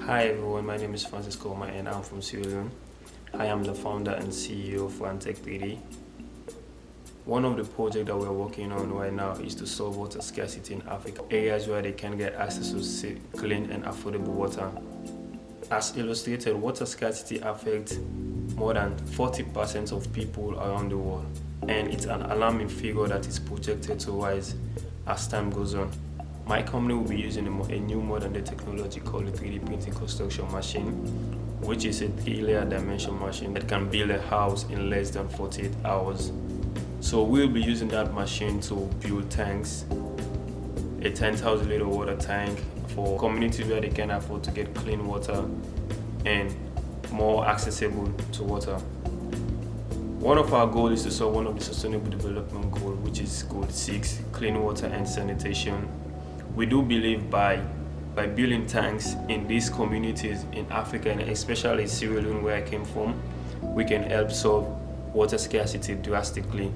Hi everyone, my name is Francis Koma and I'm from Sierra Leone. I am the founder and CEO of FRANTECH3D. One of the projects that we're working on right now is to solve water scarcity in Africa, areas where they can get access to safe, clean and affordable water. As illustrated, water scarcity affects more than 40% of people around the world, and it's an alarming figure that is projected to rise as time goes on. My company will be using a new modern day technology called a 3D printing construction machine, which is a 3-layer dimension machine that can build a house in less than 48 hours. So we'll be using that machine to build tanks, a 10,000 liter water tank for communities where they can afford to get clean water and more accessible to water. One of our goals is to solve one of the Sustainable Development Goals, which is Goal 6, Clean Water and Sanitation. We do believe by building tanks in these communities in Africa, and especially Sierra Leone where I came from, we can help solve water scarcity drastically.